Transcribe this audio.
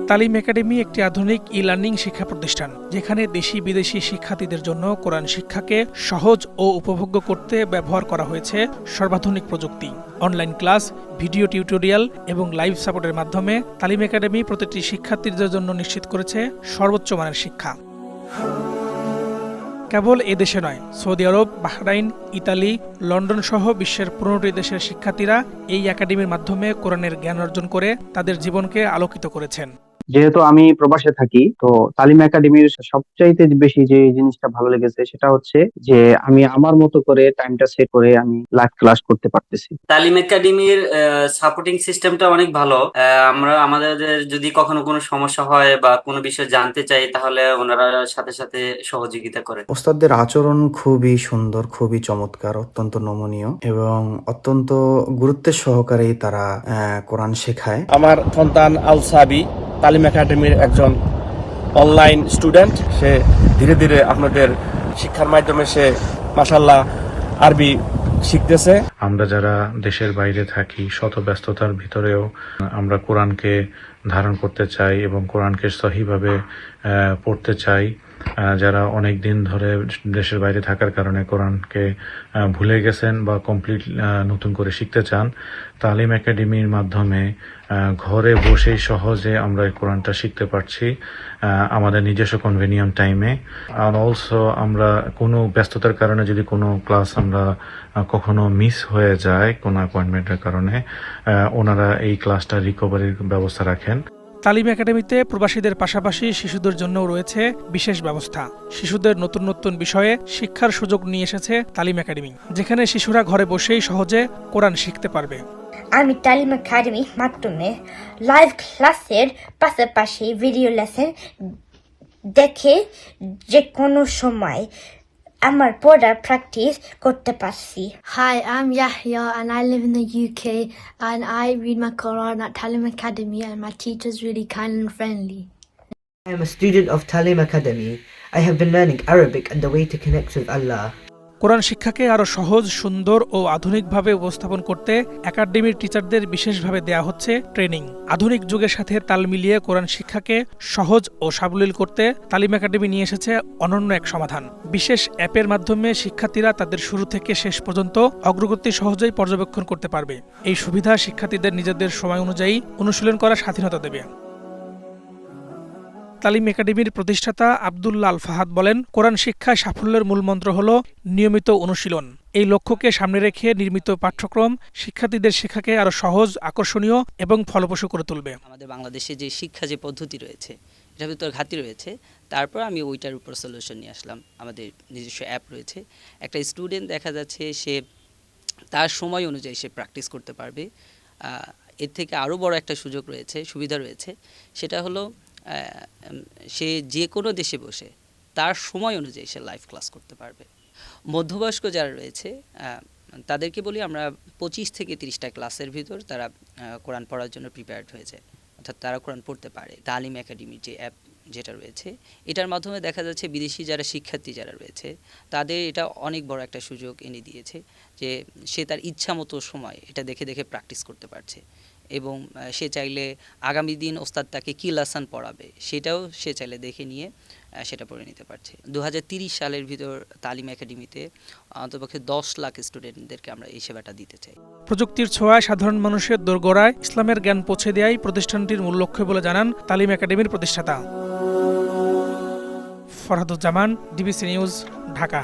তালিম একাডেমি একটি আধুনিক ই-লার্নিং শিক্ষা প্রতিষ্ঠান, যেখানে দেশি বিদেশি শিক্ষার্থীদের জন্য কোরআন শিক্ষাকে সহজ ও উপভোগ্য করতে ব্যবহার করা হয়েছে সর্বাধুনিক প্রযুক্তি। অনলাইন ক্লাস, ভিডিও টিউটোরিয়াল এবং লাইভ সাপোর্টের মাধ্যমে তালিম একাডেমি প্রতিটি শিক্ষার্থীদের জন্য নিশ্চিত করেছে সর্বোচ্চ মানের শিক্ষা। কেবল এদেশে নয়, সৌদি আরব, বাহরাইন, ইতালি, লন্ডন সহ বিশ্বের 15টি দেশের শিক্ষার্থীরা এই একাডেমির মাধ্যমে কোরআনের জ্ঞান অর্জন করে তাদের জীবনকে আলোকিত করেছেন। যেহেতু আমি প্রবাসে থাকি, তো তালিম একাডেমির সবচাইতে বেশি যে জিনিসটা ভালো লেগেছে সেটা হচ্ছে যে আমি আমার মতো করে টাইমটা সেট করে আমি লাইভ ক্লাস করতে পারতেছি। তালিম একাডেমির সাপোর্টিং সিস্টেমটা অনেক ভালো। আমরা আমাদের যদি কখনো কোনো সমস্যা হয় বা কোনো বিষয় জানতে চাই, তাহলে ওনারা সাথে সাথে সহযোগিতা করে। ওস্তাদদের আচরণ খুবই সুন্দর, খুবই চমৎকার, অত্যন্ত নমনীয় এবং অত্যন্ত গুরুত্বের সহকারে তারা কোরআন শেখায়। আমার সন্তান আল সাবি তালিম একাডেমির একজন অনলাইন স্টুডেন্ট। সে ধীরে ধীরে আপনাদের শিক্ষার মাধ্যমে সে মাশাআল্লাহ আরবি শিখতেছে। আমরা যারা দেশের বাইরে থাকি, শত ব্যস্ততার ভিতরেও আমরা কোরআনকে ধারণ করতে চাই এবং কোরআনকে সহিভাবে পড়তে চাই। যারা অনেক দিন ধরে দেশের বাইরে থাকার কারণে কোরআনকে ভুলে গেছেন বা কমপ্লিট নতুন করে শিখতে চান, তালিম একাডেমির মাধ্যমে ঘরে বসেই সহজে আমরা এই কোরআনটা শিখতে পারছি আমাদের নিজস্ব কনভেনিয়েন্ট টাইমে। আর অলসো আমরা কোনো ব্যস্ততার কারণে যদি কোনো ক্লাস আমরা কখনো মিস হয়ে যায় কোনো অ্যাপয়েন্টমেন্টের কারণে, ওনারা এই ক্লাসটা রিকভারির ব্যবস্থা রাখেন। তালিম একাডেমিতে প্রবাসীদের পাশাপাশি শিশুদের জন্যও রয়েছে বিশেষ ব্যবস্থা। শিশুদের নতুন নতুন বিষয়ে শিক্ষার সুযোগ নিয়ে এসেছে তালিম একাডেমি, যেখানে শিশুরা ঘরে বসেই সহজে কোরআন শিখতে পারবে। আমি তালিম একাডেমির মাধ্যমে লাইভ ক্লাসের পাশাপাশি ভিডিও লেসন দেখে যে কোনো সময় আমার পড়ার প্র্যাকটিস করতে পারছি। Hi, I'm Yahya and I live in the UK and I read my Quran at Talim Academy and my teacher's really kind and friendly. I am a student of Talim Academy. I have been learning Arabic and the way to connect with Allah. কোরআন শিক্ষাকে আরো সহজ, সুন্দর ও আধুনিকভাবে উপস্থাপন করতে একাডেমির টিচারদের বিশেষভাবে দেয়া হচ্ছে ট্রেনিং। আধুনিক যুগের সাথে তাল মিলিয়ে কোরআন শিক্ষাকে সহজ ও সাবলীল করতে তালিম একাডেমি নিয়ে এসেছে অনন্য এক সমাধান। বিশেষ অ্যাপের মাধ্যমে শিক্ষার্থীরা তাদের শুরু থেকে শেষ পর্যন্ত অগ্রগতি সহজেই পর্যবেক্ষণ করতে পারবে। এই সুবিধা শিক্ষার্থীদের নিজেদের সময় অনুযায়ী অনুশীলন করার স্বাধীনতা দেবে। তালিম একাডেমির প্রতিষ্ঠাতা আব্দুল্লাহ আল ফাহাদ বলেন, কোরআন শিক্ষায় সাফল্যের মূল মন্ত্র হল নিয়মিত অনুশীলন। এই লক্ষ্যকে সামনে রেখে নির্মিত পাঠ্যক্রম শিক্ষার্থীদের শেখাকে আরো সহজ, আকর্ষণীয় এবং ফলপ্রসূ করে তুলবে। আমাদের বাংলাদেশে যে শিক্ষা যে পদ্ধতি রয়েছে, এটার ভিতরে ঘাটতি রয়েছে, তারপর আমি ওইটার উপর সলিউশন নিয়ে আসলাম। আমাদের নিজস্ব অ্যাপ রয়েছে। একটা স্টুডেন্ট দেখা যাচ্ছে সে তার সময় অনুযায়ী সে প্র্যাকটিস করতে পারবে। এর থেকে আরও বড় একটা সুযোগ রয়েছে, সুবিধা রয়েছে, সেটা হলো সে যে কোনো দেশে বসে তার সময় অনুযায়ী সে লাইভ ক্লাস করতে পারবে। মধ্যবয়স্ক যারা রয়েছে তাদেরকে বলি আমরা 25 থেকে 30টা ক্লাসের ভিতর তারা কোরআন পড়ার জন্য প্রিপেয়ার্ড হয়ে যায়, অর্থাৎ তারা কোরআন পড়তে পারে। তালিম একাডেমির যে অ্যাপ যেটা রয়েছে, এটার মাধ্যমে দেখা যাচ্ছে বিদেশি যারা শিক্ষার্থী যারা রয়েছে তাদের এটা অনেক বড় একটা সুযোগ এনে দিয়েছে যে সে তার ইচ্ছা মতো সময় এটা দেখে দেখে প্র্যাকটিস করতে পারছে এবং সে চাইলে আগামী দিন ওস্তাদ তাকে কী লেসন পড়াবে সেটাও সে চাইলে দেখে নিয়ে সেটা পড়ে নিতে পারছে। 2030 সালের ভিতর তালিম একাডেমিতে অন্ততপক্ষে 10 লাখ স্টুডেন্টদেরকে আমরা এই সেবাটা দিতে চাই। প্রযুক্তির ছোঁয়ায় সাধারণ মানুষের দোরগোড়ায় ইসলামের জ্ঞান পৌঁছে দেওয়াই প্রতিষ্ঠানটির মূল লক্ষ্য বলে জানান তালিম একাডেমির প্রতিষ্ঠাতা। Farhaduzzaman, DBC news, Dhaka.